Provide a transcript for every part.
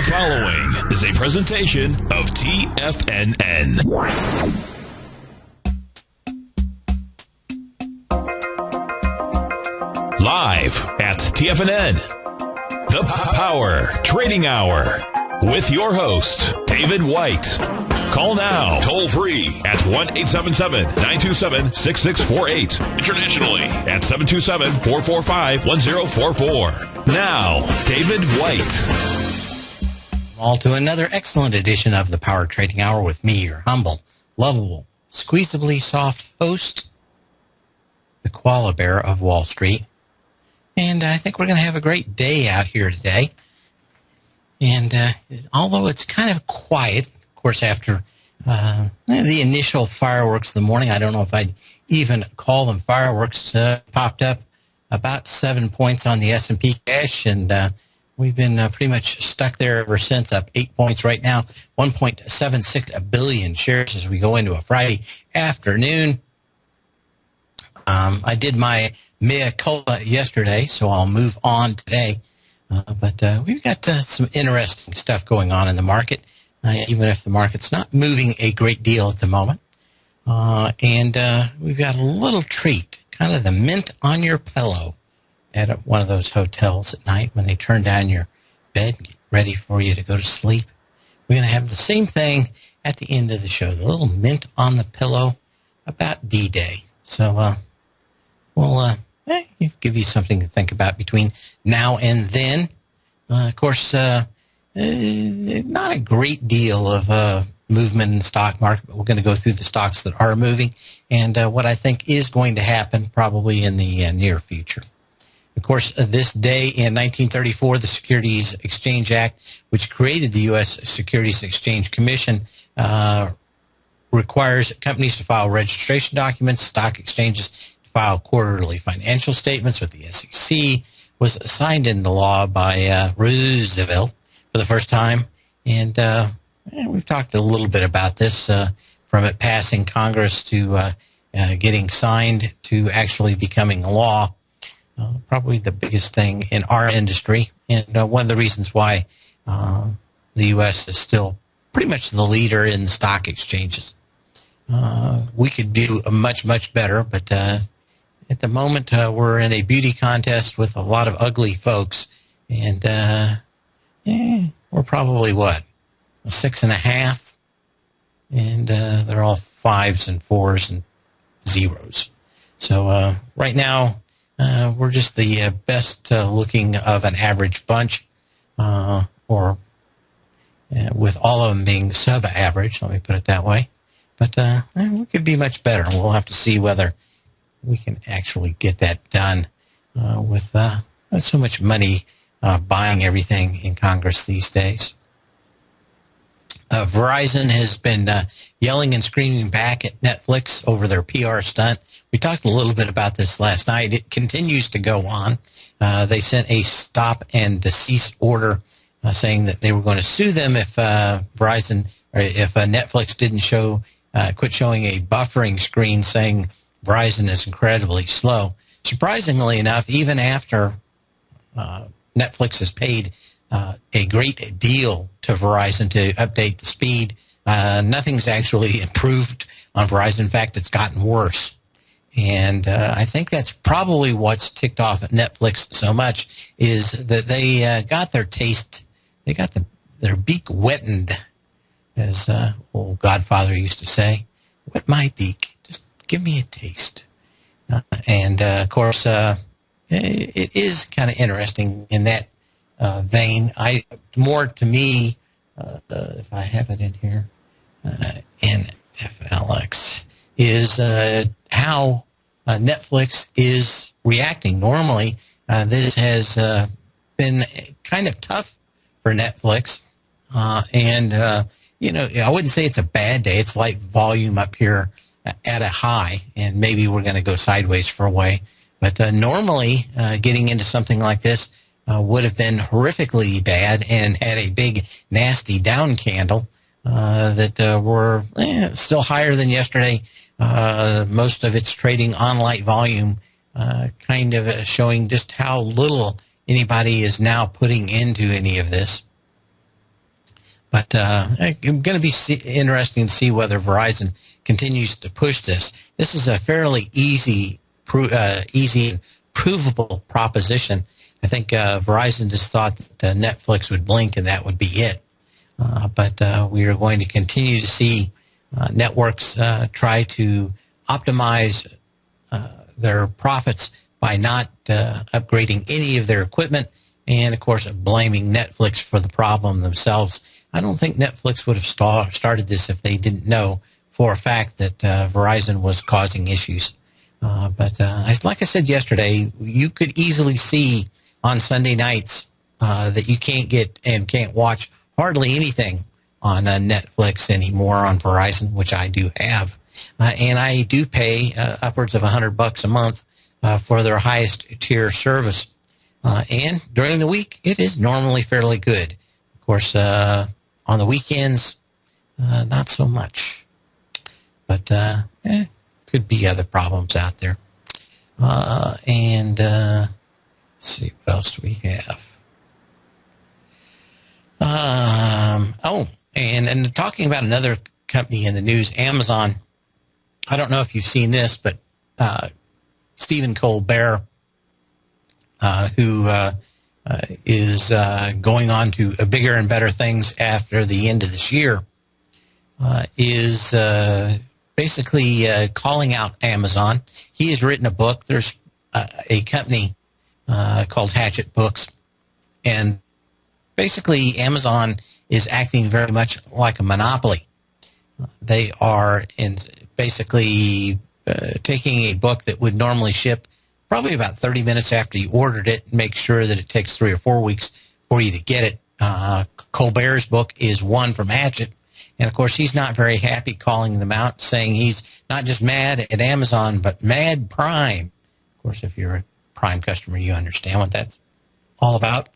The following is a presentation of TFNN. Live at TFNN, the Power Trading Hour, with your host, David White. Call now, toll free at 1-877-927-6648. Internationally at 727-445-1044. Now, David White. All to another excellent edition of the Power Trading Hour with me, your humble, lovable, squeezably soft host, the koala bear of Wall Street. And I think we're going to have a great day out here today. And although it's kind of quiet, of course, after the initial fireworks of the morning, I don't know if I'd even call them fireworks, popped up about 7 points on the S&P cash, and we've been pretty much stuck there ever since, up 8 points right now, 1.76 billion shares as we go into a Friday afternoon. I did my mea culpa yesterday, so I'll move on today. But we've got some interesting stuff going on in the market, even if the market's not moving a great deal at the moment. And we've got a little treat, kind of the mint on your pillow at one of those hotels at night when they turn down your bed and get ready for you to go to sleep. We're going to have the same thing at the end of the show, the little mint on the pillow about D-Day. So we'll give you something to think about between now and then. Of course, not a great deal of movement in the stock market, but we're going to go through the stocks that are moving and what I think is going to happen probably in the near future. Of course, this day in 1934, the Securities Exchange Act, which created the U.S. Securities Exchange Commission, requires companies to file registration documents, stock exchanges to file quarterly financial statements with the SEC, was signed into law by Roosevelt for the first time. And we've talked a little bit about this, from it passing Congress to getting signed to actually becoming law. Probably the biggest thing in our industry, and one of the reasons why the U.S. is still pretty much the leader in the stock exchanges. We could do much, much better, but at the moment we're in a beauty contest with a lot of ugly folks, and we're probably, what, a 6.5? And they're all 5s and 4s and 0s. So right now, we're just the best looking of an average bunch, or with all of them being sub-average, let me put it that way. But we could be much better. We'll have to see whether we can actually get that done with so much money buying everything in Congress these days. Verizon has been yelling and screaming back at Netflix over their PR stunt. We talked a little bit about this last night. It continues to go on. They sent a stop and desist order saying that they were going to sue them if Verizon, or if Netflix didn't quit showing a buffering screen saying Verizon is incredibly slow. Surprisingly enough, even after Netflix has paid a great deal to Verizon to update the speed, nothing's actually improved on Verizon. In fact, it's gotten worse. And I think that's probably what's ticked off at Netflix so much, is that they got their taste, they got their beak wetted, as old Godfather used to say. Wet my beak, just give me a taste. And of course, it is kind of interesting in that vein. More to me, if I have it in here, NFLX, is how Netflix is reacting. Normally, this has been kind of tough for Netflix, and I wouldn't say it's a bad day. It's like volume up here at a high, and maybe we're going to go sideways for a way. But normally, getting into something like this would have been horrifically bad and had a big, nasty down candle that were still higher than yesterday. Most of it's trading on light volume, kind of showing just how little anybody is now putting into any of this. But it's going to be interesting to see whether Verizon continues to push this. This is a fairly easy and provable proposition. I think Verizon just thought that Netflix would blink and that would be it. But we are going to continue to see networks try to optimize their profits by not upgrading any of their equipment and, of course, blaming Netflix for the problem themselves. I don't think Netflix would have started this if they didn't know for a fact that Verizon was causing issues. But like I said yesterday, you could easily see on Sunday nights that you can't get and can't watch hardly anything on Netflix anymore on Verizon, which I do have. And I do pay upwards of $100 a month for their highest tier service. And during the week, it is normally fairly good. Of course, on the weekends, not so much. But could be other problems out there. And let's see, what else do we have? And talking about another company in the news, Amazon. I don't know if you've seen this, but Stephen Colbert, who is going on to bigger and better things after the end of this year, is basically calling out Amazon. He has written a book. There's a company called Hatchet Books, and basically Amazon is acting very much like a monopoly. They are basically taking a book that would normally ship probably about 30 minutes after you ordered it, and make sure that it takes 3 or 4 weeks for you to get it. Colbert's book is one from Hatchet, and of course he's not very happy calling them out, saying he's not just mad at Amazon, but mad Prime. Of course, if you're a Prime customer, you understand what that's all about.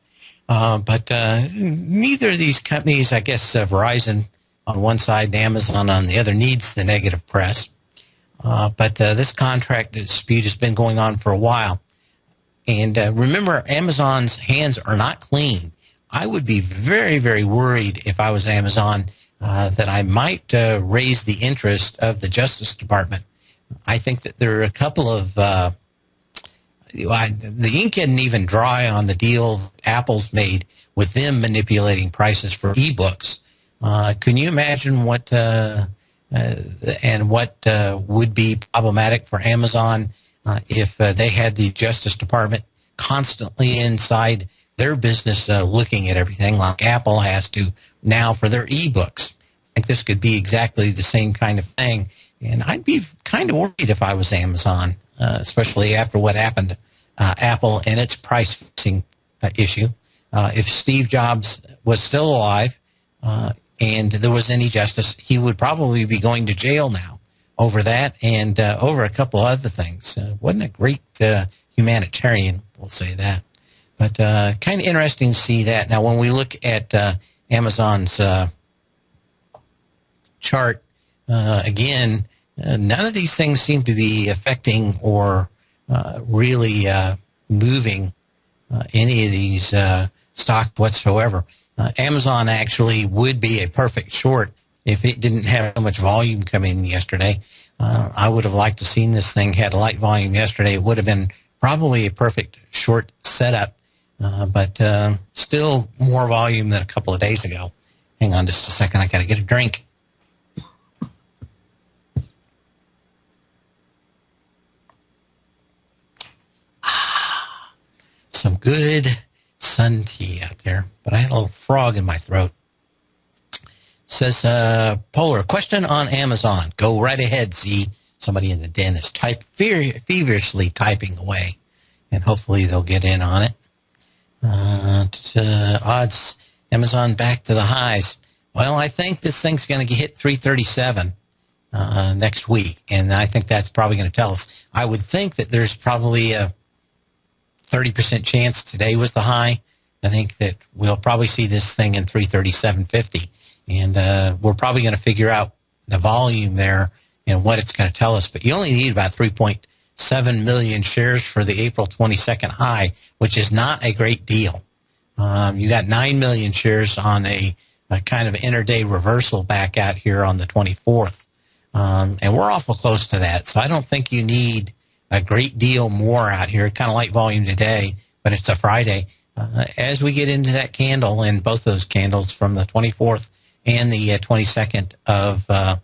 But neither of these companies, I guess Verizon on one side and Amazon on the other, needs the negative press. But this contract dispute has been going on for a while. And remember, Amazon's hands are not clean. I would be very, very worried if I was Amazon that I might raise the interest of the Justice Department. I think that there are a couple of the ink isn't even dry on the deal Apple's made with them manipulating prices for ebooks. Can you imagine what would be problematic for Amazon if they had the Justice Department constantly inside their business looking at everything like Apple has to now for their ebooks? I think this could be exactly the same kind of thing. And I'd be kind of worried if I was Amazon, especially after what happened to Apple and its price-fixing issue. If Steve Jobs was still alive and there was any justice, he would probably be going to jail now over that and over a couple other things. Wasn't a great humanitarian, we'll say that. But kind of interesting to see that. Now, when we look at Amazon's chart, again, none of these things seem to be affecting or really moving any of these stock whatsoever. Amazon actually would be a perfect short if it didn't have so much volume coming in yesterday. I would have liked to seen this thing had light volume yesterday. It would have been probably a perfect short setup, but still more volume than a couple of days ago. Hang on just a second. I got to get a drink. Some good sun tea out there, but I had a little frog in my throat. Says Polar, question on Amazon. Go right ahead, Z. Somebody in the den is feverishly typing away, and hopefully they'll get in on it. Odds, Amazon back to the highs. Well, I think this thing's going to hit 337 next week, and I think that's probably going to tell us. I would think that there's probably a 30% chance today was the high. I think that we'll probably see this thing in 337.50, and we're probably going to figure out the volume there and what it's going to tell us. But you only need about 3.7 million shares for the April 22nd high, which is not a great deal. You got 9 million shares on a a kind of intraday reversal back out here on the 24th. And we're awful close to that. So I don't think you need a great deal more out here, kind of light volume today, but it's a Friday. As we get into that candle, and both those candles from the 24th and the 22nd of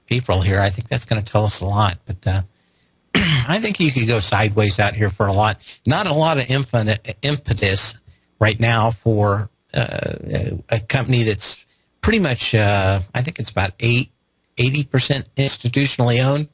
April here, I think that's going to tell us a lot. But I think you could go sideways out here for a lot. Not a lot of impetus right now for a company that's pretty much, I think it's about 80% institutionally owned.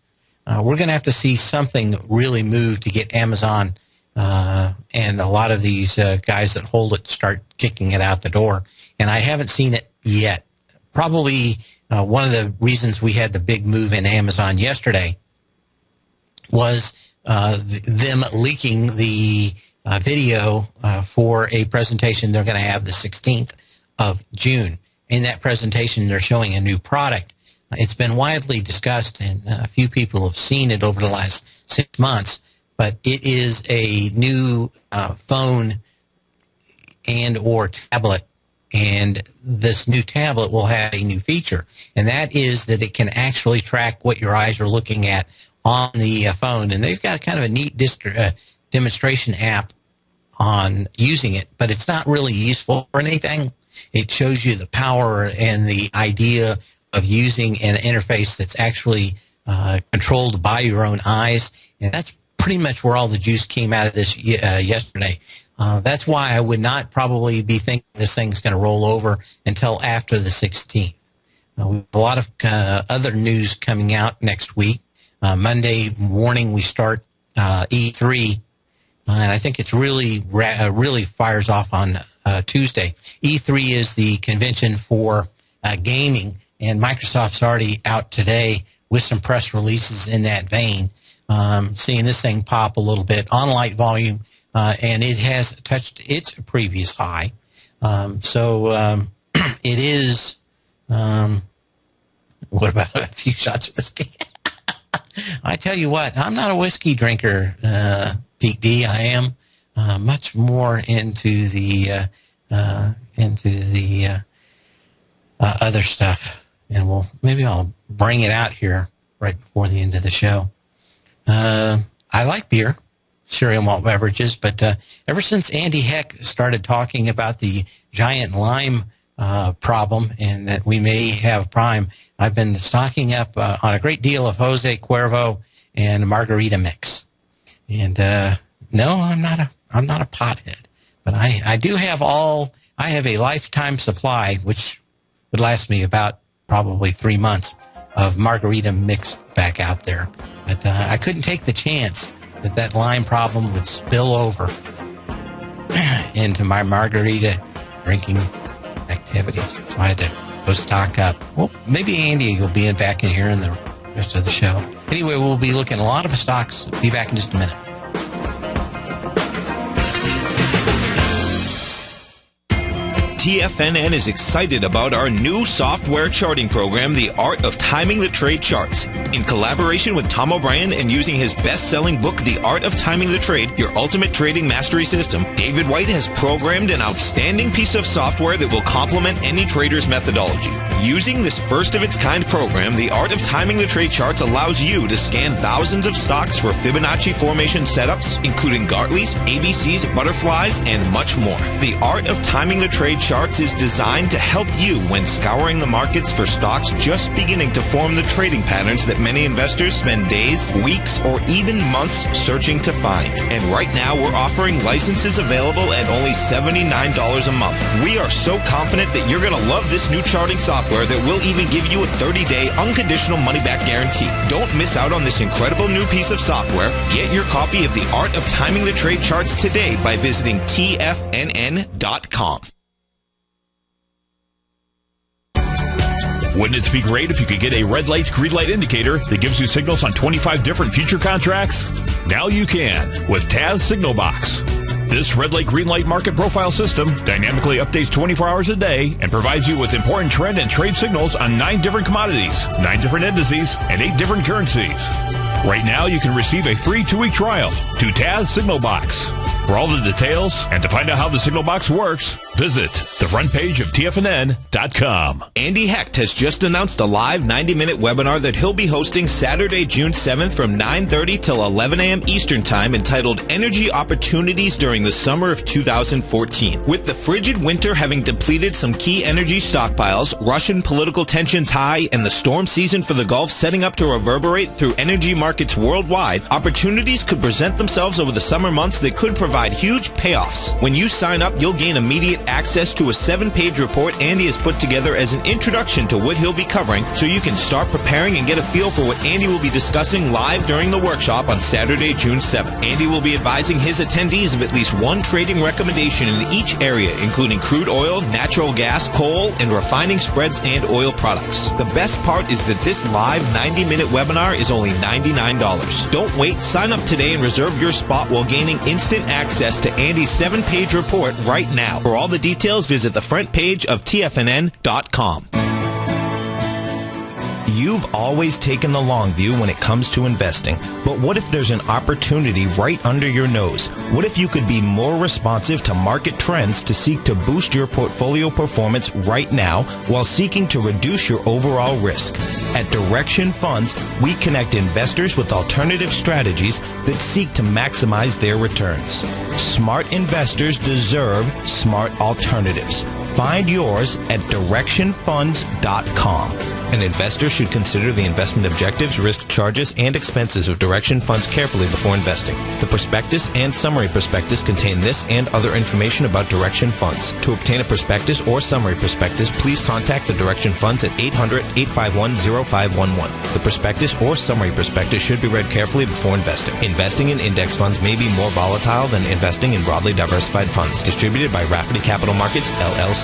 We're going to have to see something really move to get Amazon and a lot of these guys that hold it start kicking it out the door. And I haven't seen it yet. Probably one of the reasons we had the big move in Amazon yesterday was them leaking the video for a presentation they're going to have the 16th of June. In that presentation, they're showing a new product. It's been widely discussed, and a few people have seen it over the last 6 months, but it is a new phone and or tablet, and this new tablet will have a new feature, and that is that it can actually track what your eyes are looking at on the phone. And they've got kind of a neat demonstration app on using it, but it's not really useful for anything. It shows you the power and the idea of using an interface that's actually controlled by your own eyes. And that's pretty much where all the juice came out of this yesterday. That's why I would not probably be thinking this thing's going to roll over until after the 16th. We have a lot of other news coming out next week. Monday morning we start E3, and I think it's really fires off on Tuesday. E3 is the convention for gaming, and Microsoft's already out today with some press releases in that vein. Seeing this thing pop a little bit on light volume, and it has touched its previous high. So it is. What about a few shots of whiskey? I tell you what, I'm not a whiskey drinker, Pete D. I am much more into the other stuff, and maybe I'll bring it out here right before the end of the show. I like beer, cereal malt beverages, but ever since Andy Heck started talking about the giant lime problem and that we may have prime, I've been stocking up on a great deal of Jose Cuervo and margarita mix. And no, I'm not a pothead, but I do have I have a lifetime supply, which would last me about probably 3 months of margarita mix back out there. But I couldn't take the chance that lime problem would spill over into my margarita drinking activities. So I had to go stock up. Well, maybe Andy will be back in here in the rest of the show. Anyway, we'll be looking at a lot of stocks. Be back in just a minute. TFNN is excited about our new software charting program, The Art of Timing the Trade Charts. In collaboration with Tom O'Brien and using his best-selling book, The Art of Timing the Trade, Your Ultimate Trading Mastery System, David White has programmed an outstanding piece of software that will complement any trader's methodology. Using this first-of-its-kind program, The Art of Timing the Trade Charts allows you to scan thousands of stocks for Fibonacci formation setups, including Gartley's, ABC's, butterflies, and much more. The Art of Timing the Trade Charts is designed to help you when scouring the markets for stocks just beginning to form the trading patterns that many investors spend days, weeks, or even months searching to find. And right now, we're offering licenses available at only $79 a month. We are so confident that you're going to love this new charting software that will even give you a 30-day unconditional money-back guarantee. Don't miss out on this incredible new piece of software. Get your copy of The Art of Timing the Trade Charts today by visiting TFNN.com. Wouldn't it be great if you could get a red light, green light indicator that gives you signals on 25 different future contracts? Now you can with Taz Signal Box. This red light, green light market profile system dynamically updates 24 hours a day and provides you with important trend and trade signals on 9 different commodities, 9 different indices, and 8 different currencies. Right now, you can receive a free 2-week trial to Taz Signal Box. For all the details and to find out how the Signal Box works, Visit the front page of TFNN.com. Andy Hecht has just announced a live 90-minute webinar that he'll be hosting Saturday, June 7th from 9:30 till 11 a.m. Eastern Time, entitled Energy Opportunities During the Summer of 2014. With the frigid winter having depleted some key energy stockpiles, Russian political tensions high, and the storm season for the Gulf setting up to reverberate through energy markets worldwide, opportunities could present themselves over the summer months that could provide huge payoffs. When you sign up, you'll gain immediate access to a 7-page report Andy has put together as an introduction to what he'll be covering, so you can start preparing and get a feel for what Andy will be discussing live during the workshop on Saturday, June 7th. Andy will be advising his attendees of at least one trading recommendation in each area, including crude oil, natural gas, coal, and refining spreads and oil products. The best part is that this live 90-minute webinar is only $99. Don't wait. Sign up today and reserve your spot while gaining instant access to Andy's 7-page report right now. For all the details, visit the front page of TFNN.com. You've always taken the long view when it comes to investing, but what if there's an opportunity right under your nose? What if you could be more responsive to market trends to seek to boost your portfolio performance right now while seeking to reduce your overall risk? At Direction Funds, we connect investors with alternative strategies that seek to maximize their returns. Smart investors deserve smart alternatives. Find yours at directionfunds.com. An investor should consider the investment objectives, risk charges, and expenses of Direction Funds carefully before investing. The prospectus and summary prospectus contain this and other information about Direction Funds. To obtain a prospectus or summary prospectus, please contact the Direction Funds at 800-851-0511. The prospectus or summary prospectus should be read carefully before investing. Investing in index funds may be more volatile than investing in broadly diversified funds. Distributed by Rafferty Capital Markets, LLC.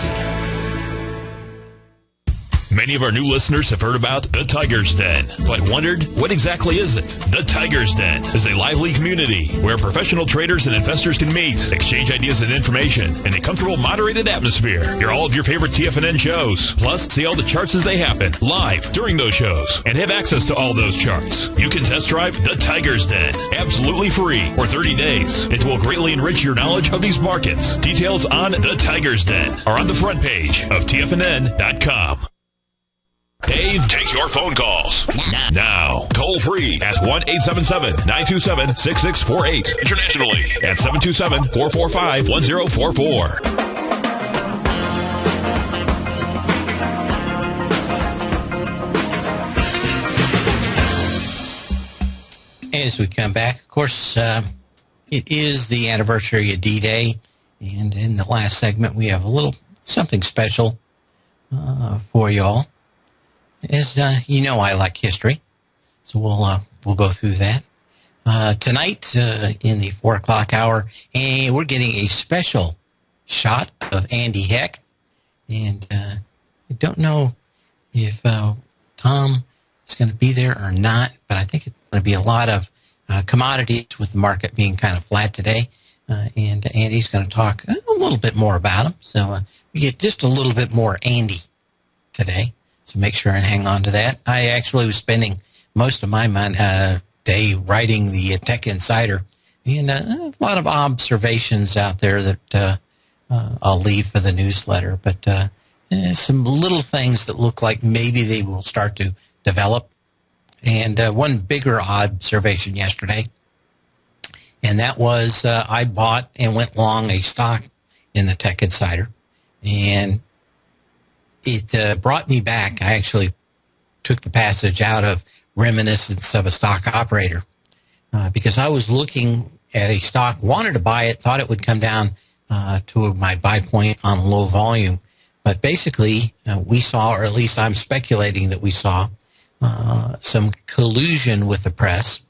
Many of our new listeners have heard about the Tiger's Den, but wondered, what exactly is it? The Tiger's Den is a lively community where professional traders and investors can meet, exchange ideas and information in a comfortable, moderated atmosphere. Hear all of your favorite TFNN shows, plus see all the charts as they happen live during those shows, and have access to all those charts. You can test drive the Tiger's Den absolutely free for 30 days. It will greatly enrich your knowledge of these markets. Details on the Tiger's Den are on the front page of TFNN.com. Dave takes your phone calls now. Toll free at 1-877-927-6648. Internationally at 727-445-1044. As we come back, of course, it is the anniversary of D-Day, and in the last segment we have a little something special for y'all. As you know, I like history, so we'll go through that tonight in the 4 o'clock hour, and we're getting a special shot of Andy Hecht. And I don't know if Tom is going to be there or not, but I think it's going to be a lot of commodities with the market being kind of flat today. And Andy's going to talk a little bit more about them, so we get just a little bit more Andy today. So make sure and hang on to that. I actually was spending most of my day writing the Tech Insider, and a lot of observations out there that I'll leave for the newsletter. But some little things that look like maybe they will start to develop. And one bigger observation yesterday, and that was I bought and went long a stock in the Tech Insider, and it brought me back. I actually took the passage out of Reminiscence of a Stock Operator because I was looking at a stock, wanted to buy it, thought it would come down to my buy point on low volume. But basically, we saw, or at least I'm speculating that we saw, some collusion with the press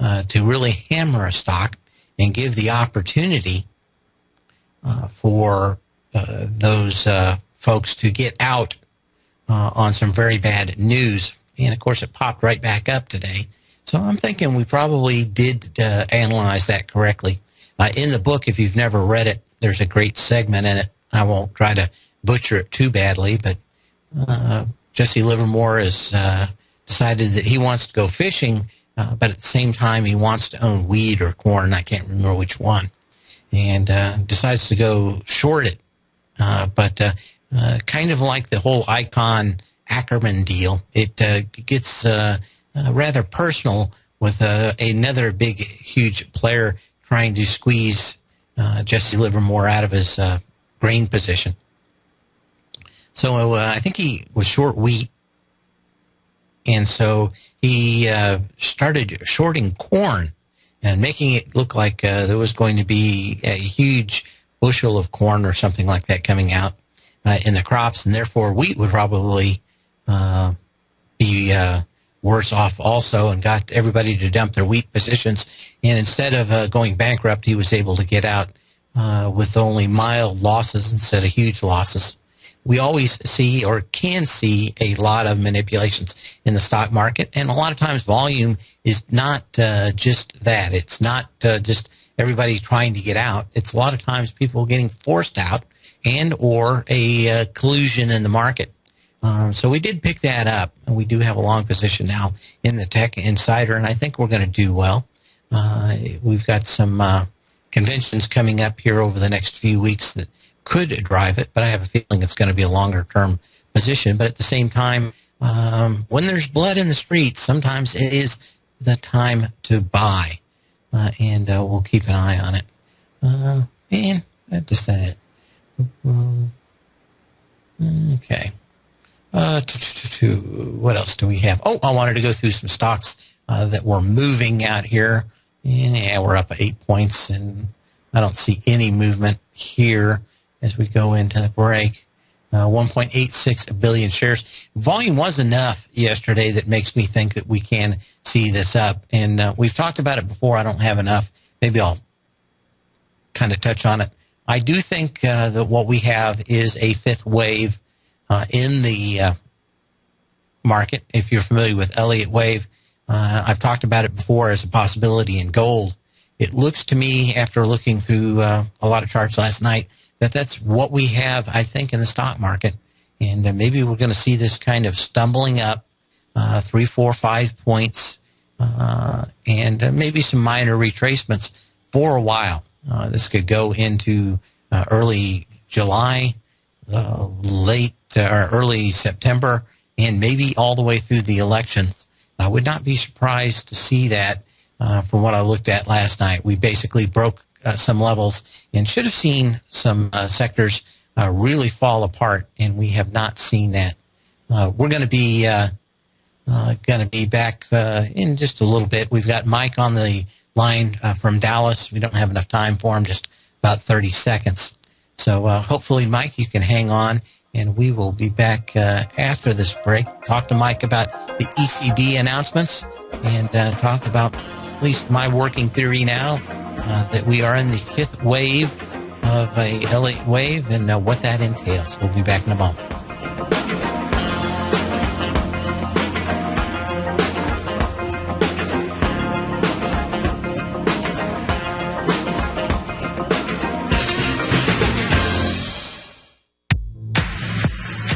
to really hammer a stock and give the opportunity for those folks to get out on some very bad news. And of course, it popped right back up today. So I'm thinking we probably did analyze that correctly. In the book, if you've never read it, there's a great segment in it. I won't try to butcher it too badly, but Jesse Livermore has decided that he wants to go fishing, but at the same time he wants to own wheat or corn. I can't remember which one. And decides to go short it but kind of like the whole Icon Ackerman deal, it gets rather personal with another big, huge player trying to squeeze Jesse Livermore out of his grain position. So I think he was short wheat, and so he started shorting corn and making it look like there was going to be a huge bushel of corn or something like that coming out in the crops, and therefore wheat would probably be worse off also, and got everybody to dump their wheat positions. And instead of going bankrupt, he was able to get out with only mild losses instead of huge losses. We always see or can see a lot of manipulations in the stock market, and a lot of times volume is not just that. It's not just everybody trying to get out. It's a lot of times people getting forced out and or a collusion in the market. So we did pick that up, and we do have a long position now in the Tech Insider, and I think we're going to do well. We've got some conventions coming up here over the next few weeks that could drive it, but I have a feeling it's going to be a longer-term position. But at the same time, when there's blood in the streets, sometimes it is the time to buy, and we'll keep an eye on it. And that's just it. Okay. What else do we have? Oh, I wanted to go through some stocks that were moving out here. Yeah, we're up 8 points, and I don't see any movement here as we go into the break. 1.86 billion shares. Volume was enough yesterday that makes me think that we can see this up. And we've talked about it before. I don't have enough. Maybe I'll kind of touch on it. I do think that what we have is a fifth wave in the market. If you're familiar with Elliott Wave, I've talked about it before as a possibility in gold. It looks to me, after looking through a lot of charts last night, that that's what we have, I think, in the stock market. And maybe we're going to see this kind of stumbling up 3, 4, 5 points, and maybe some minor retracements for a while. This could go into early July, late or early September, and maybe all the way through the elections. I would not be surprised to see that from what I looked at last night. We basically broke some levels and should have seen some sectors really fall apart, and we have not seen that. We're going to be back in just a little bit. We've got Mike on the line from Dallas. We don't have enough time for him, just about 30 seconds. So hopefully, Mike, you can hang on, and we will be back after this break. Talk to Mike about the ECB announcements and talk about at least my working theory now that we are in the fifth wave of a Elliott wave and what that entails. We'll be back in a moment.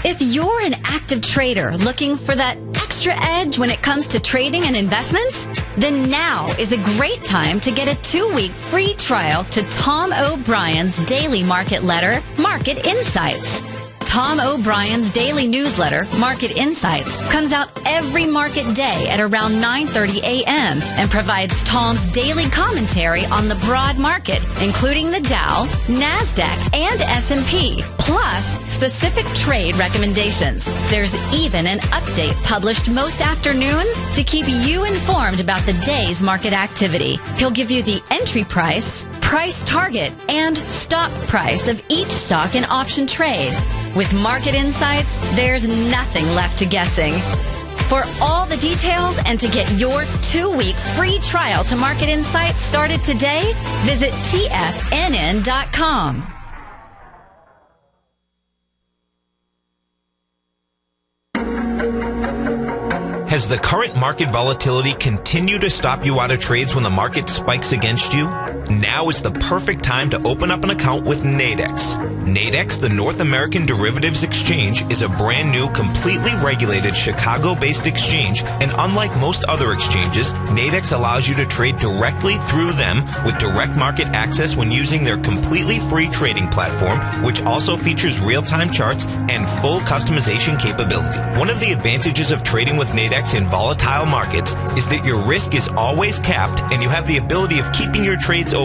If you're an active trader looking for that extra edge when it comes to trading and investments, then now is a great time to get a 2-week free trial to Tom O'Brien's daily market letter, Market Insights. Tom O'Brien's daily newsletter, Market Insights, comes out every market day at around 9:30 a.m. and provides Tom's daily commentary on the broad market, including the Dow, NASDAQ, and S&P, plus specific trade recommendations. There's even an update published most afternoons to keep you informed about the day's market activity. He'll give you the entry price, price target, and stop price of each stock and option trade. With Market Insights, there's nothing left to guessing. For all the details and to get your 2-week free trial to Market Insights started today, visit TFNN.com. Has the current market volatility continued to stop you out of trades when the market spikes against you? Now is the perfect time to open up an account with Nadex. Nadex, the North American Derivatives Exchange, is a brand new, completely regulated Chicago-based exchange, and unlike most other exchanges, Nadex allows you to trade directly through them with direct market access when using their completely free trading platform, which also features real-time charts and full customization capability. One of the advantages of trading with Nadex in volatile markets is that your risk is always capped and you have the ability of keeping your trades open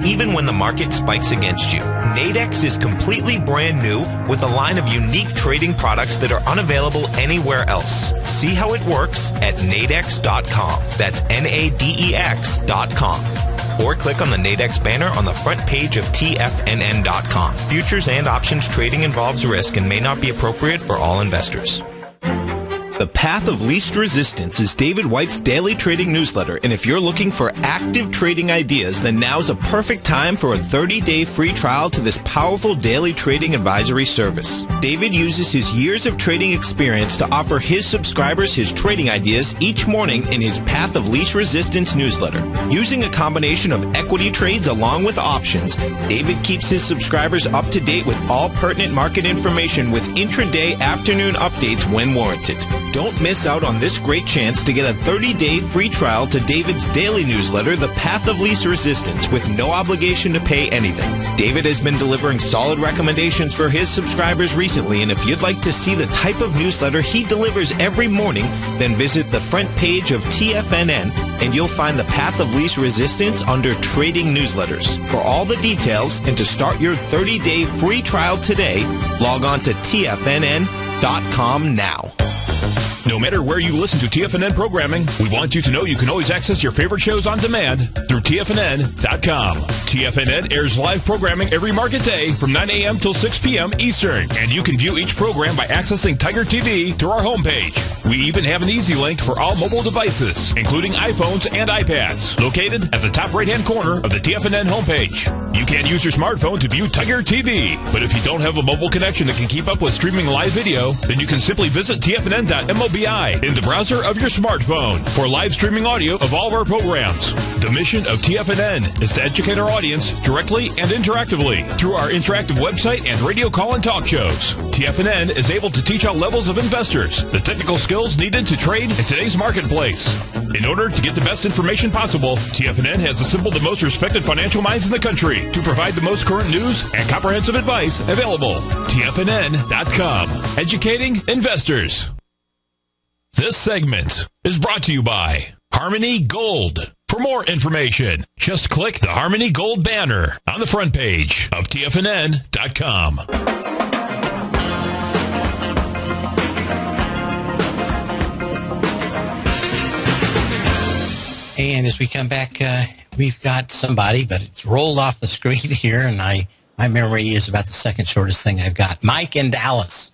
even when the market spikes against you. Nadex is completely brand new with a line of unique trading products that are unavailable anywhere else. See how it works at nadex.com. That's NADEX.com. Or click on the Nadex banner on the front page of TFNN.com. Futures and options trading involves risk and may not be appropriate for all investors. The Path of Least Resistance is David White's daily trading newsletter, and if you're looking for active trading ideas, then now's a perfect time for a 30-day free trial to this powerful daily trading advisory service. David uses his years of trading experience to offer his subscribers his trading ideas each morning in his Path of Least Resistance newsletter. Using a combination of equity trades along with options, David keeps his subscribers up to date with all pertinent market information with intraday afternoon updates when warranted. Don't miss out on this great chance to get a 30-day free trial to David's daily newsletter, The Path of Least Resistance, with no obligation to pay anything. David has been delivering solid recommendations for his subscribers recently, and if you'd like to see the type of newsletter he delivers every morning, then visit the front page of TFNN, and you'll find The Path of Least Resistance under Trading Newsletters. For all the details and to start your 30-day free trial today, log on to TFNN.com now. No matter where you listen to TFNN programming, we want you to know you can always access your favorite shows on demand through TFNN.com. TFNN airs live programming every market day from 9 a.m. till 6 p.m. Eastern, and you can view each program by accessing Tiger TV through our homepage. We even have an easy link for all mobile devices, including iPhones and iPads, located at the top right-hand corner of the TFNN homepage. You can use your smartphone to view Tiger TV, but if you don't have a mobile connection that can keep up with streaming live video, then you can simply visit TFNN.mobi in the browser of your smartphone for live streaming audio of all of our programs. The mission of TFNN is to educate our audience directly and interactively through our interactive website and radio call and talk shows. TFNN is able to teach all levels of investors the technical skills needed to trade in today's marketplace. In order to get the best information possible, TFNN has assembled the most respected financial minds in the country to provide the most current news and comprehensive advice available. TFNN.com. Educating investors. This segment is brought to you by Harmony Gold. For more information, just click the Harmony Gold banner on the front page of TFNN.com. And as we come back, we've got somebody, but it's rolled off the screen here, and my memory is about the second shortest thing I've got. Mike in Dallas.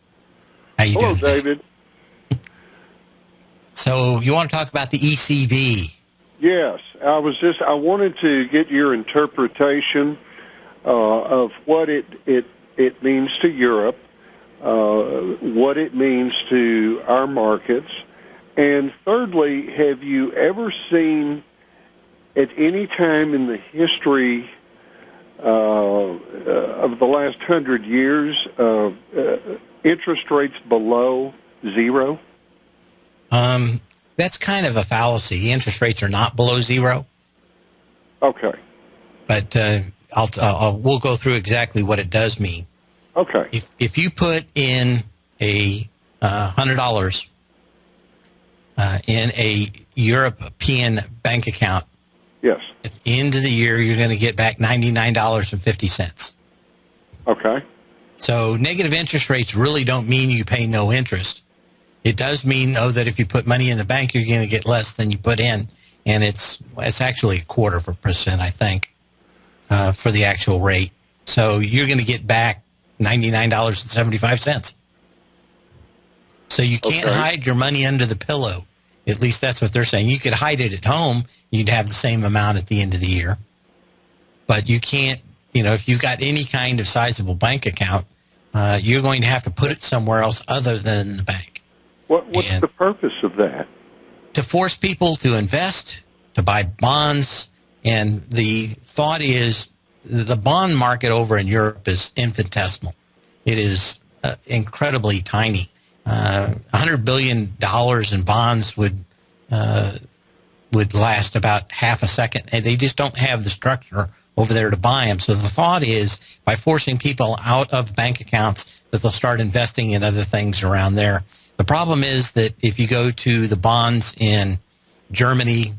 How you doing? Hello, David. So you want to talk about the ECB? Yes, I wanted to get your interpretation of what it means to Europe, what it means to our markets, and thirdly, have you ever seen at any time in the history of the last 100 years interest rates below zero? That's kind of a fallacy. Interest rates are not below zero. Okay. But we'll go through exactly what it does mean. Okay. If you put in a $100 in a European bank account, yes, at the end of the year you're going to get back $99.50. Okay. So negative interest rates really don't mean you pay no interest. It does mean, though, that if you put money in the bank, you're going to get less than you put in, and it's actually 0.25%, I think, for the actual rate. So you're going to get back $99.75. So you can't hide your money under the pillow. At least that's what they're saying. You could hide it at home. You'd have the same amount at the end of the year. But you can't, if you've got any kind of sizable bank account, you're going to have to put it somewhere else other than in the bank. What's the purpose of that? To force people to invest, to buy bonds, And the thought is the bond market over in Europe is infinitesimal. It is incredibly tiny. $100 billion in bonds would last about half a second, and they just don't have the structure over there to buy them. So the thought is, by forcing people out of bank accounts, that they'll start investing in other things around there. The problem is that if you go to the bonds in Germany,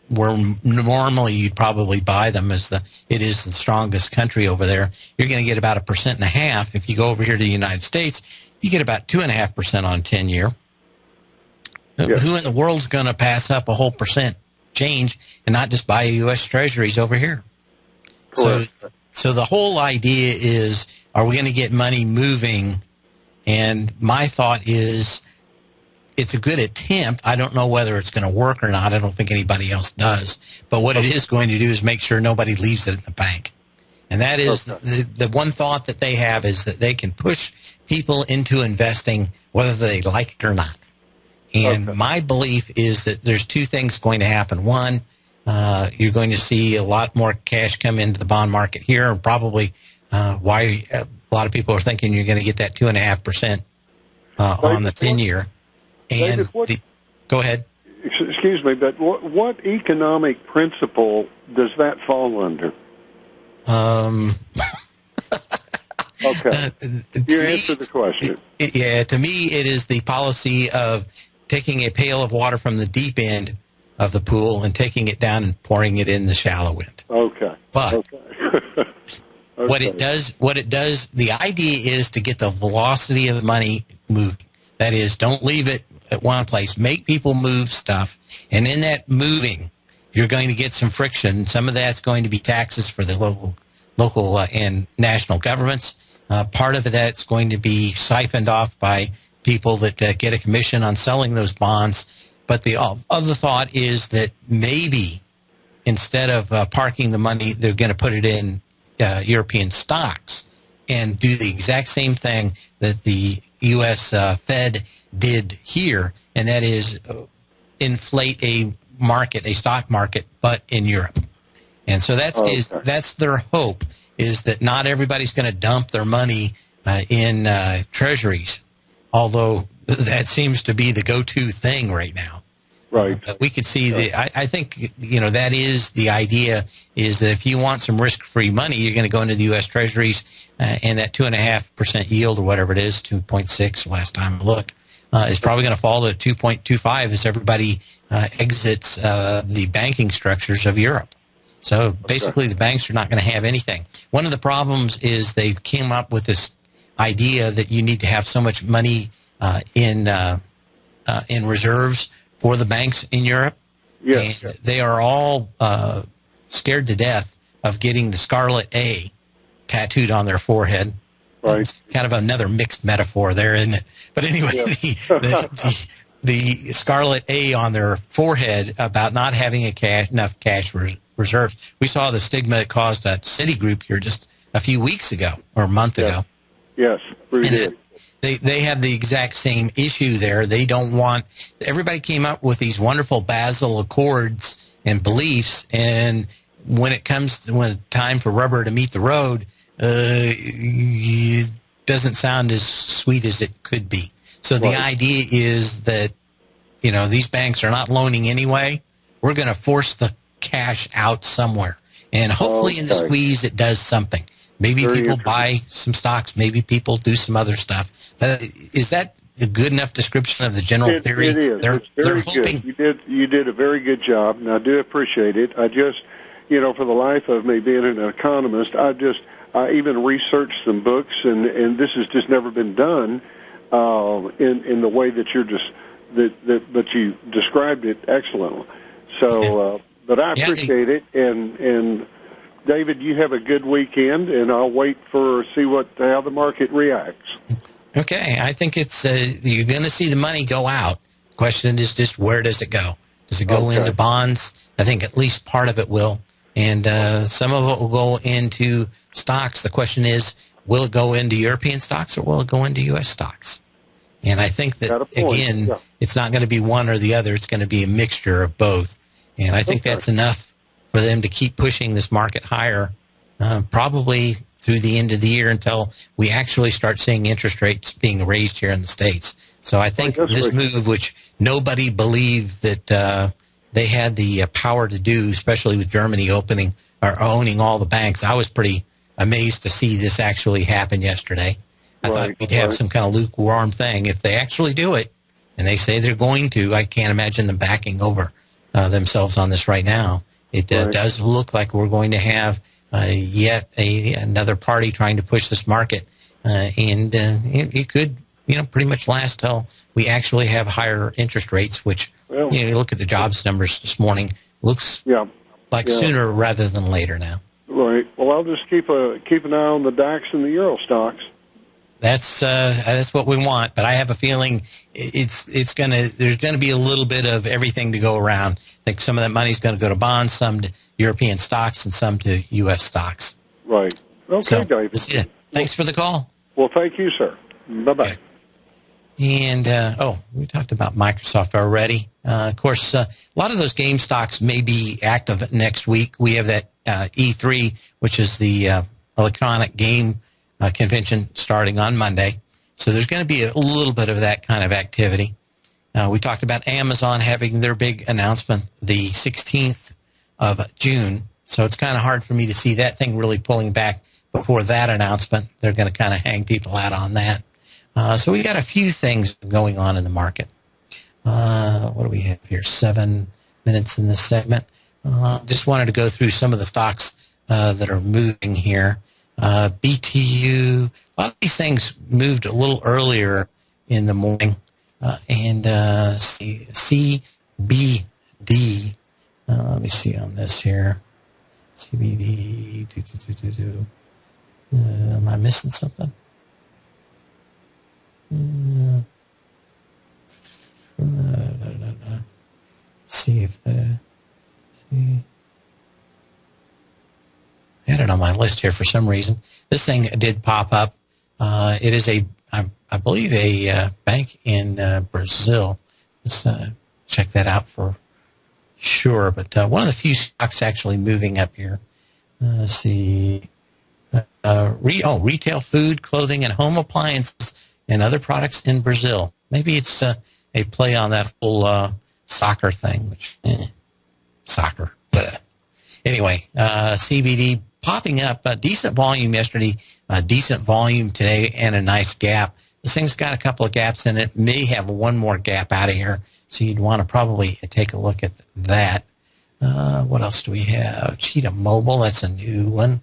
where normally you'd probably buy them, it is the strongest country over there, you're going to get about 1.5%. If you go over here to the United States, you get about 2.5% on 10-year. Yes. Who in the world's going to pass up a whole percent change and not just buy U.S. Treasuries over here? So the whole idea is, are we going to get money moving? And my thought is, it's a good attempt. I don't know whether it's going to work or not. I don't think anybody else does. But what it is going to do is make sure nobody leaves it in the bank. And that is the one thought that they have, is that they can push people into investing whether they like it or not. And my belief is that there's two things going to happen. One, you're going to see a lot more cash come into the bond market here, and probably why a lot of people are thinking you're going to get that 2.5% on the 10-year. And go ahead. Excuse me, but what economic principle does that fall under? Okay. You answered the question. To me, it is the policy of taking a pail of water from the deep end of the pool and taking it down and pouring it in the shallow end. Okay. But what it does, the idea is to get the velocity of money moving. That is, don't leave it at one place. Make people move stuff. And in that moving, you're going to get some friction. Some of that's going to be taxes for the local and national governments. Part of that's going to be siphoned off by people that get a commission on selling those bonds. But the other thought is that maybe instead of parking the money, they're going to put it in European stocks and do the exact same thing that the U.S. Fed did here, and that is inflate a stock market, but in Europe. And so that's their hope, is that not everybody's going to dump their money in treasuries, although that seems to be the go-to thing right now. Right. We could see I think, that is the idea, is that if you want some risk-free money, you're going to go into the U.S. Treasuries, and that 2.5% yield, or whatever it is, 2.6 last time I looked, is probably going to fall to 2.25 as everybody exits the banking structures of Europe. So basically the banks are not going to have anything. One of the problems is they came up with this idea that you need to have so much money in reserves for the banks in Europe. Yes. And they are all scared to death of getting the scarlet A tattooed on their forehead. Right. It's kind of another mixed metaphor there, isn't it? But anyway, the scarlet A on their forehead about not having enough cash reserves. We saw the stigma it caused at Citigroup here just a few weeks ago, or a month ago. Yes, we did. They have the exact same issue there. They don't want – everybody came up with these wonderful Basel Accords and beliefs, and when it comes to time for rubber to meet the road, it doesn't sound as sweet as it could be. So the idea is that, these banks are not loaning anyway. We're going to force the cash out somewhere. And hopefully in the squeeze it does something. Maybe people buy some stocks. Maybe people do some other stuff. Is that a good enough description of the general theory? It is. It's very good. You did a very good job, and I do appreciate it. I just, for the life of me being an economist, I even researched some books, and this has just never been done in the way that you're just that you described it excellently. So, but I appreciate it, and David, you have a good weekend, and I'll wait see how the market reacts. Okay, I think it's you're going to see the money go out. The question is just, where does it go? Does it go into bonds? I think at least part of it will, and some of it will go into stocks. The question is, will it go into European stocks or will it go into U.S. stocks? And I think that, again, it's not going to be one or the other. It's going to be a mixture of both. And I think that's enough for them to keep pushing this market higher, probably through the end of the year until we actually start seeing interest rates being raised here in the States. So I think this move, which nobody believed that they had the power to do, especially with Germany opening or owning all the banks, I was pretty amazed to see this actually happen yesterday. I thought we'd have some kind of lukewarm thing. If they actually do it, and they say they're going to, I can't imagine them backing over themselves on this right now. It does look like we're going to have yet another party trying to push this market, and it could, pretty much last till we actually have higher interest rates. Which, you look at the jobs numbers this morning, looks like sooner rather than later now. Right. Well, I'll just keep an eye on the DAX and the Euro stocks. That's what we want, but I have a feeling there's going to be a little bit of everything to go around. I think some of that money is going to go to bonds, some to European stocks, and some to U.S. stocks. Right. Okay, David. Thanks for the call. Well, thank you, sir. Bye-bye. Okay. And, we talked about Microsoft already. Of course, a lot of those game stocks may be active next week. We have that E3, which is the electronic game convention starting on Monday. So there's going to be a little bit of that kind of activity. We talked about Amazon having their big announcement the 16th of June. So it's kind of hard for me to see that thing really pulling back before that announcement. They're going to kind of hang people out on that. So we got a few things going on in the market. What do we have here? 7 minutes in this segment. Just wanted to go through some of the stocks that are moving here. BTU, a lot of these things moved a little earlier in the morning. And CBD, let me see on this here. CBD, am I missing something? See if I had it on my list here for some reason. This thing did pop up. It is I believe a bank in Brazil. Let's check that out for sure. But one of the few stocks actually moving up here. Let's see. Retail food, clothing, and home appliances and other products in Brazil. Maybe it's a play on that whole soccer thing, which, soccer. Anyway, CBD popping up, decent volume yesterday, decent volume today, and a nice gap. This thing's got a couple of gaps in it, may have one more gap out of here, so you'd want to probably take a look at that. What else do we have? Cheetah Mobile, that's a new one.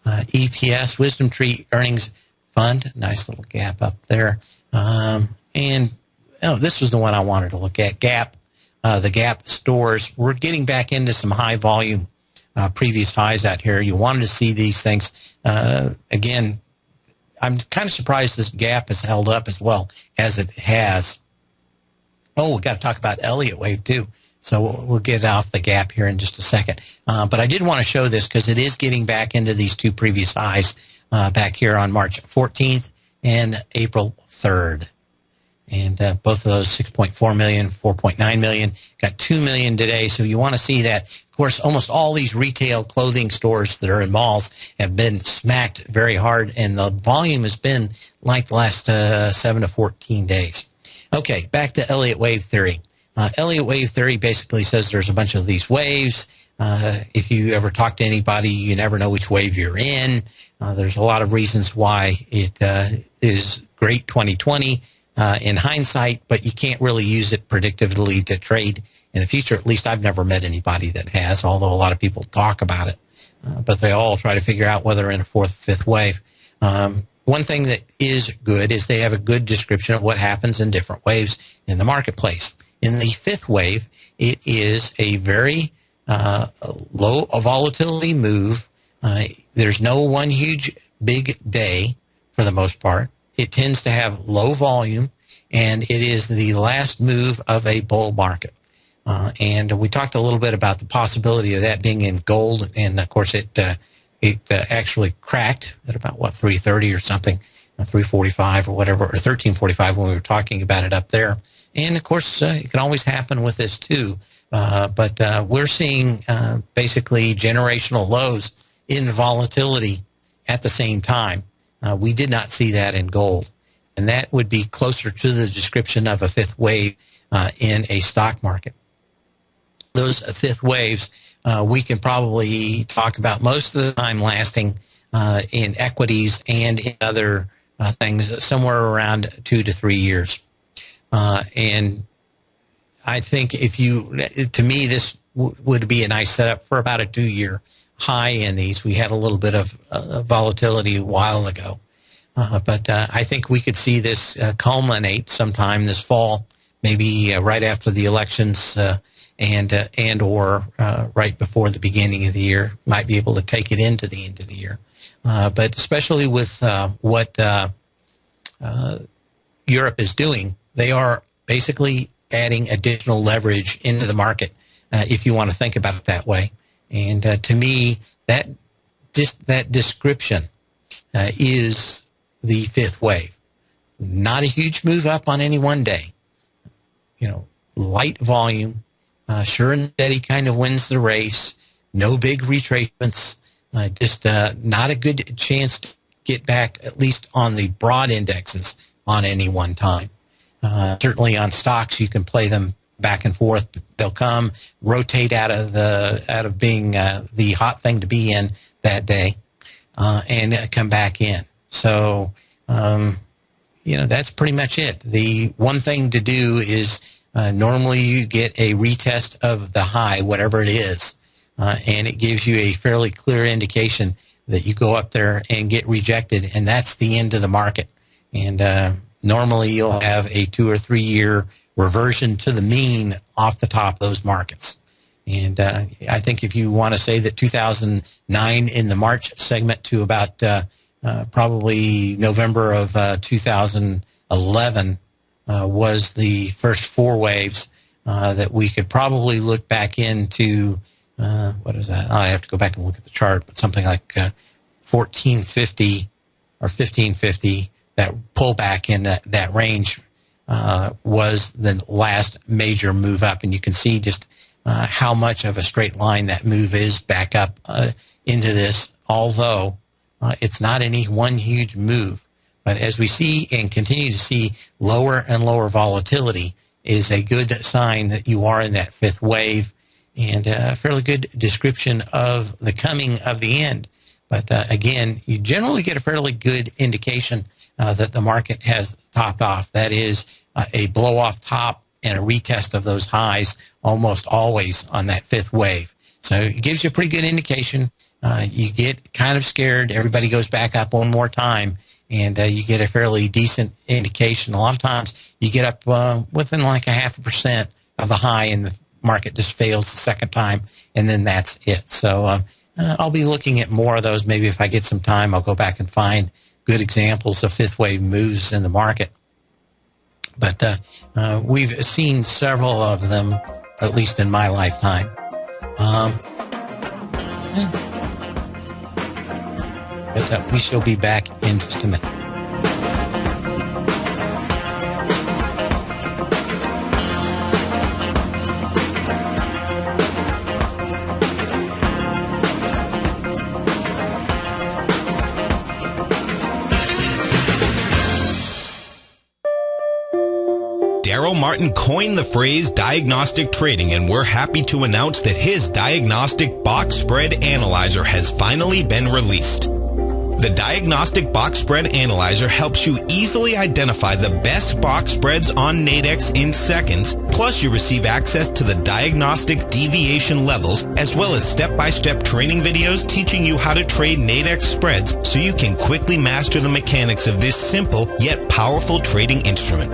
EPS, Wisdom Tree Earnings Fund, nice little gap up there. And this was the one I wanted to look at, Gap. The Gap stores, we're getting back into some high volume previous highs out here. You wanted to see these things. Again, I'm kind of surprised this Gap has held up as well as it has. Oh, we've got to talk about Elliott Wave too. So we'll get off the Gap here in just a second. But I did want to show this because it is getting back into these two previous highs back here on March 14th and April 3rd. And both of those 6.4 million, 4.9 million, got 2 million today. So you want to see that. Of course, almost all these retail clothing stores that are in malls have been smacked very hard, and the volume has been like the last 7 to 14 days. Okay, back to Elliott Wave theory. Elliott Wave theory basically says there's a bunch of these waves. If you ever talk to anybody, you never know which wave you're in. There's a lot of reasons why it is great 2020. In hindsight, but you can't really use it predictively to trade in the future. At least I've never met anybody that has, although a lot of people talk about it. But they all try to figure out whether they're in a fourth, fifth wave. One thing that is good is they have a good description of what happens in different waves in the marketplace. In the fifth wave, it is a very low volatility move. There's no one huge big day for the most part. It tends to have low volume, and it is the last move of a bull market. And we talked a little bit about the possibility of that being in gold, and of course it actually cracked at about, 330 or something, 345 or whatever, or 1345 when we were talking about it up there. And of course, it can always happen with this too. But we're seeing basically generational lows in volatility at the same time. We did not see that in gold. And that would be closer to the description of a fifth wave in a stock market. Those fifth waves we can probably talk about most of the time lasting in equities and in other things somewhere around 2 to 3 years. And I think to me, this would be a nice setup for about a 2-year high in these. We had a little bit of volatility a while ago. But I think we could see this culminate sometime this fall, maybe right after the elections and or right before the beginning of the year. Might be able to take it into the end of the year. But especially with what Europe is doing, they are basically adding additional leverage into the market, if you want to think about it that way. And to me, that description is the fifth wave. Not a huge move up on any one day. Light volume, sure and steady kind of wins the race. No big retracements. Just not a good chance to get back, at least on the broad indexes, on any one time. Certainly on stocks, you can play them back and forth. They'll come, rotate out of being the hot thing to be in that day, and come back in. So, that's pretty much it. The one thing to do is normally you get a retest of the high, whatever it is, and it gives you a fairly clear indication that you go up there and get rejected, and that's the end of the market. And normally you'll have a 2 or 3 year reversion to the mean off the top of those markets. And I think if you want to say that 2009 in the March segment to about probably November of 2011 was the first 4 waves that we could probably look back into. What is that? I have to go back and look at the chart, but something like 1450 or 1550, that pullback in that range was the last major move up. And you can see just how much of a straight line that move is back up into this, although it's not any one huge move. But as we see and continue to see lower and lower volatility is a good sign that you are in that fifth wave, and a fairly good description of the coming of the end. But again, you generally get a fairly good indication that the market has topped off. That is a blow-off top and a retest of those highs almost always on that fifth wave. So it gives you a pretty good indication. You get kind of scared. Everybody goes back up one more time, and you get a fairly decent indication. A lot of times you get up within like 0.5% of the high, and the market just fails the second time, and then that's it. So I'll be looking at more of those. Maybe if I get some time, I'll go back and find good examples of fifth wave moves in the market. But we've seen several of them, at least in my lifetime. But we shall be back in just a minute. Daryl Martin coined the phrase diagnostic trading, and we're happy to announce that his diagnostic box spread analyzer has finally been released. The Diagnostic Box Spread Analyzer helps you easily identify the best box spreads on Nadex in seconds, plus you receive access to the diagnostic deviation levels, as well as step-by-step training videos teaching you how to trade Nadex spreads so you can quickly master the mechanics of this simple yet powerful trading instrument.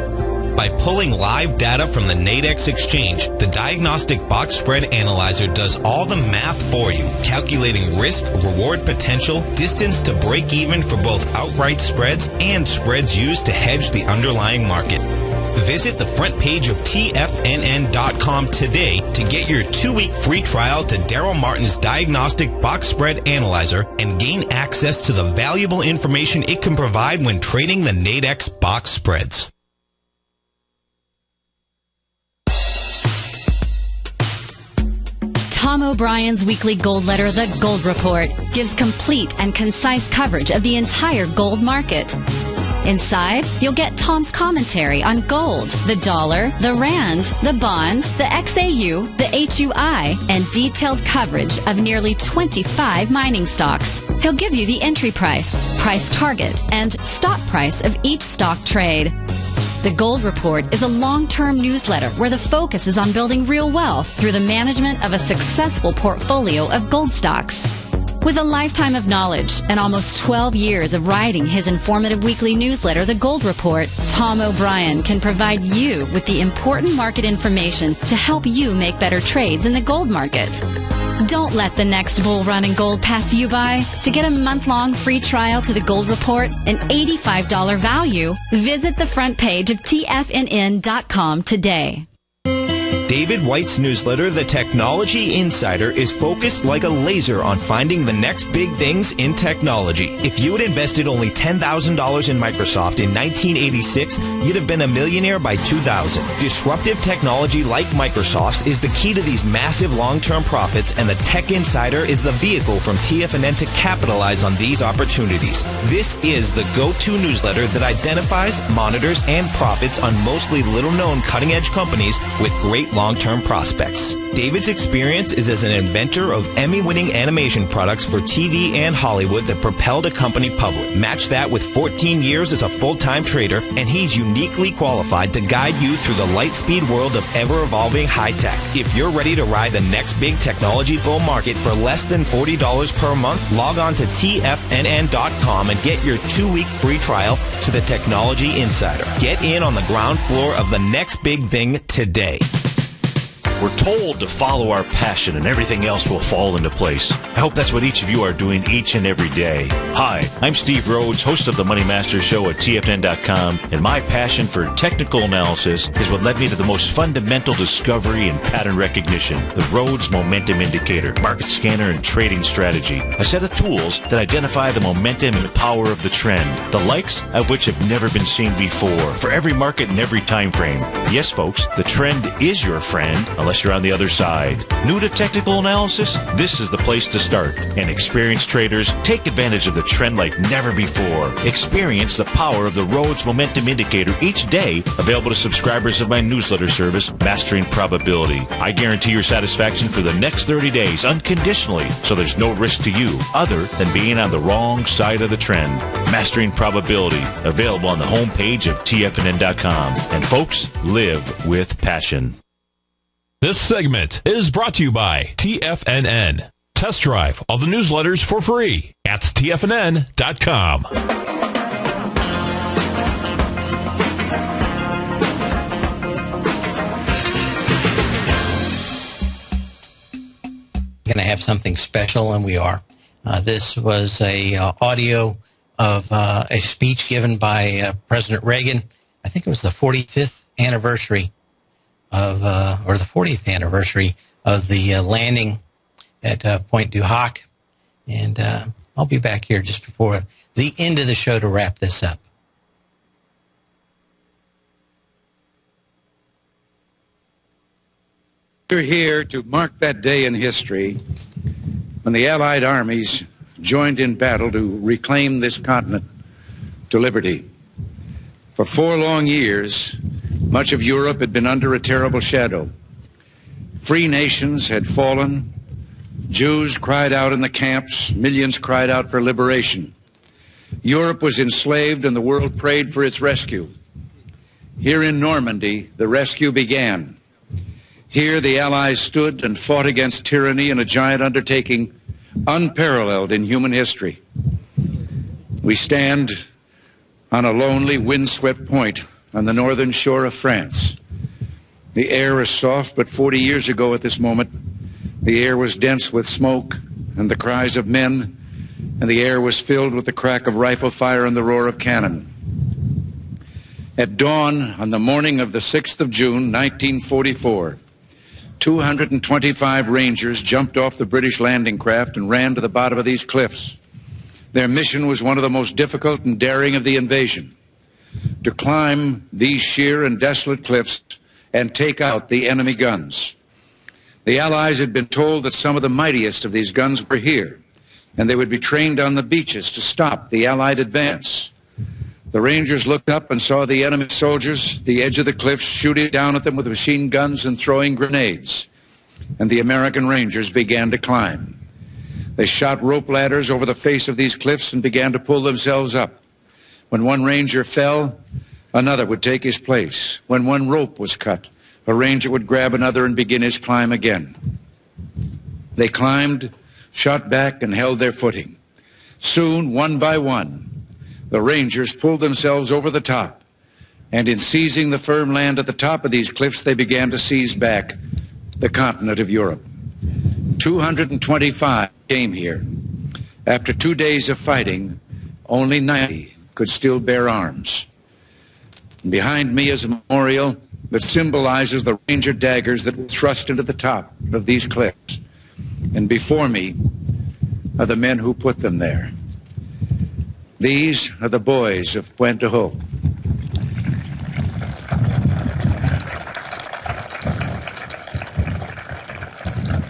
By pulling live data from the Nadex exchange, the Diagnostic Box Spread Analyzer does all the math for you, calculating risk, reward potential, distance to break even for both outright spreads and spreads used to hedge the underlying market. Visit the front page of TFNN.com today to get your 2-week free trial to Daryl Martin's Diagnostic Box Spread Analyzer and gain access to the valuable information it can provide when trading the Nadex box spreads. Tom O'Brien's weekly gold letter, The Gold Report, gives complete and concise coverage of the entire gold market. Inside, you'll get Tom's commentary on gold, the dollar, the rand, the bond, the XAU, the HUI, and detailed coverage of nearly 25 mining stocks. He'll give you the entry price, price target, and stop price of each stock trade. The Gold Report is a long-term newsletter where the focus is on building real wealth through the management of a successful portfolio of gold stocks. With a lifetime of knowledge and almost 12 years of writing his informative weekly newsletter, The Gold Report, Tom O'Brien can provide you with the important market information to help you make better trades in the gold market. Don't let the next bull run in gold pass you by. To get a month-long free trial to The Gold Report, an $85 value, visit the front page of TFNN.com today. David White's newsletter, The Technology Insider, is focused like a laser on finding the next big things in technology. If you had invested only $10,000 in Microsoft in 1986, you'd have been a millionaire by 2000. Disruptive technology like Microsoft's is the key to these massive long-term profits, and the Tech Insider is the vehicle from TFNN to capitalize on these opportunities. This is the go-to newsletter that identifies, monitors, and profits on mostly little-known cutting-edge companies with great long-term prospects. David's experience is as an inventor of Emmy-winning animation products for TV and Hollywood that propelled a company public. Match that with 14 years as a full-time trader, and he's uniquely qualified to guide you through the light-speed world of ever-evolving high-tech. If you're ready to ride the next big technology bull market for less than $40 per month, log on to TFNN.com and get your 2-week free trial to the Technology Insider. Get in on the ground floor of the next big thing today. We're told to follow our passion and everything else will fall into place. I hope that's what each of you are doing each and every day. Hi, I'm Steve Rhodes, host of the Money Master Show at TFNN.com, and my passion for technical analysis is what led me to the most fundamental discovery in pattern recognition, the Rhodes Momentum Indicator, market scanner, and trading strategy. A set of tools that identify the momentum and power of the trend, the likes of which have never been seen before, for every market and every time frame. Yes, folks, the trend is your friend, unless you're on the other side. New to technical analysis? This is the place to start. And experienced traders, take advantage of the trend like never before. Experience the power of the Rhodes Momentum Indicator each day, available to subscribers of my newsletter service, Mastering Probability. I guarantee your satisfaction for the next 30 days, unconditionally, so there's no risk to you, other than being on the wrong side of the trend. Mastering Probability, available on the homepage of TFNN.com. And folks, live with passion. This segment is brought to you by TFNN. Test drive all the newsletters for free at TFNN.com. Going to have something special, and we are. This was a audio of a speech given by President Reagan. I think it was the 45th anniversary of, or the 40th anniversary of the landing at Point du Hoc. And I'll be back here just before the end of the show to wrap this up. We're here to mark that day in history when the Allied armies joined in battle to reclaim this continent to liberty. For 4 long years, much of Europe had been under a terrible shadow. Free nations had fallen. Jews cried out in the camps. Millions cried out for liberation. Europe was enslaved, and the world prayed for its rescue. Here in Normandy, the rescue began. Here, the Allies stood and fought against tyranny in a giant undertaking unparalleled in human history. We stand on a lonely, windswept point on the northern shore of France. The air is soft, but 40 years ago at this moment, the air was dense with smoke and the cries of men, and the air was filled with the crack of rifle fire and the roar of cannon. At dawn on the morning of the 6th of June, 1944, 225 Rangers jumped off the British landing craft and ran to the bottom of these cliffs. Their mission was one of the most difficult and daring of the invasion: to climb these sheer and desolate cliffs and take out the enemy guns. The Allies had been told that some of the mightiest of these guns were here, and they would be trained on the beaches to stop the Allied advance. The Rangers looked up and saw the enemy soldiers at the edge of the cliffs shooting down at them with machine guns and throwing grenades, and the American Rangers began to climb. They shot rope ladders over the face of these cliffs and began to pull themselves up. When one Ranger fell, another would take his place. When one rope was cut, a Ranger would grab another and begin his climb again. They climbed, shot back, and held their footing. Soon, one by one, the Rangers pulled themselves over the top, and in seizing the firm land at the top of these cliffs, they began to seize back the continent of Europe. 225 came here. After 2 days of fighting, only 90 could still bear arms. And behind me is a memorial that symbolizes the Ranger daggers that were thrust into the top of these cliffs. And before me are the men who put them there. These are the boys of Puente Hope.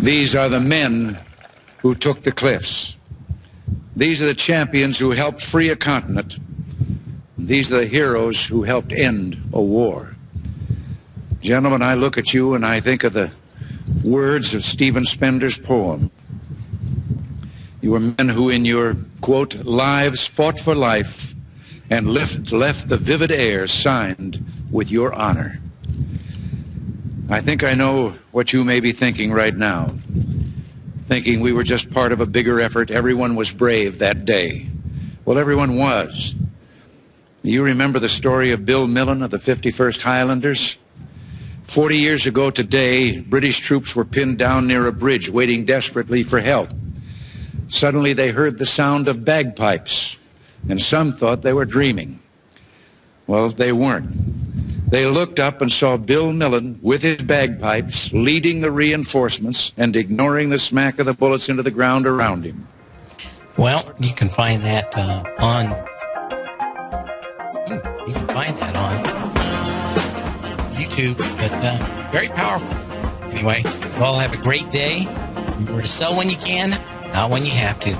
These are the men who took the cliffs. These are the champions who helped free a continent. These are the heroes who helped end a war. Gentlemen, I look at you and I think of the words of Stephen Spender's poem. You were men who in your, quote, lives fought for life and left the vivid air signed with your honor. I think I know what you may be thinking right now. Thinking we were just part of a bigger effort. Everyone was brave that day. Well, everyone was. You remember the story of Bill Millen of the 51st Highlanders? 40 years ago today, British troops were pinned down near a bridge waiting desperately for help. Suddenly they heard the sound of bagpipes, and some thought they were dreaming. Well, they weren't. They looked up and saw Bill Millen with his bagpipes leading the reinforcements and ignoring the smack of the bullets into the ground around him. Well, you can find that on YouTube, but very powerful. Anyway, you all have a great day. Remember to sell when you can, not when you have to.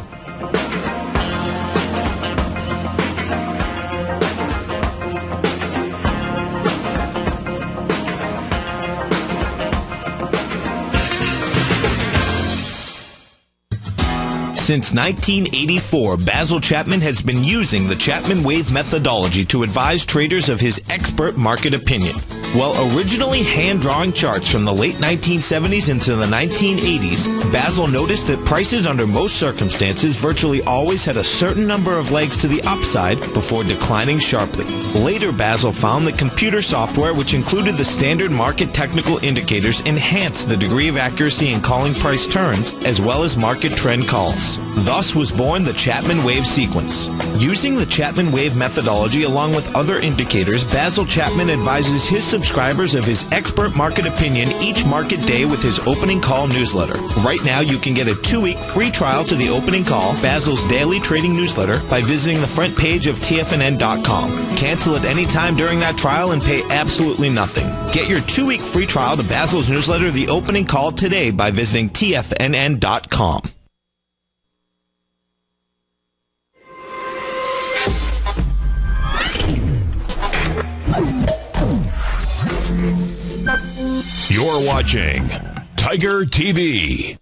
Since 1984, Basil Chapman has been using the Chapman Wave methodology to advise traders of his expert market opinion. While originally hand-drawing charts from the late 1970s into the 1980s, Basil noticed that prices under most circumstances virtually always had a certain number of legs to the upside before declining sharply. Later, Basil found that computer software, which included the standard market technical indicators, enhanced the degree of accuracy in calling price turns, as well as market trend calls. Thus was born the Chapman Wave sequence. Using the Chapman Wave methodology along with other indicators, Basil Chapman advises his subscribers of his expert market opinion each market day with his opening call newsletter. Right now, you can get a 2-week free trial to the opening call, Basil's daily trading newsletter, by visiting the front page of TFNN.com. Cancel at any time during that trial and pay absolutely nothing. Get your 2-week free trial to Basil's newsletter, The Opening Call, today by visiting TFNN.com. You're watching Tiger TV.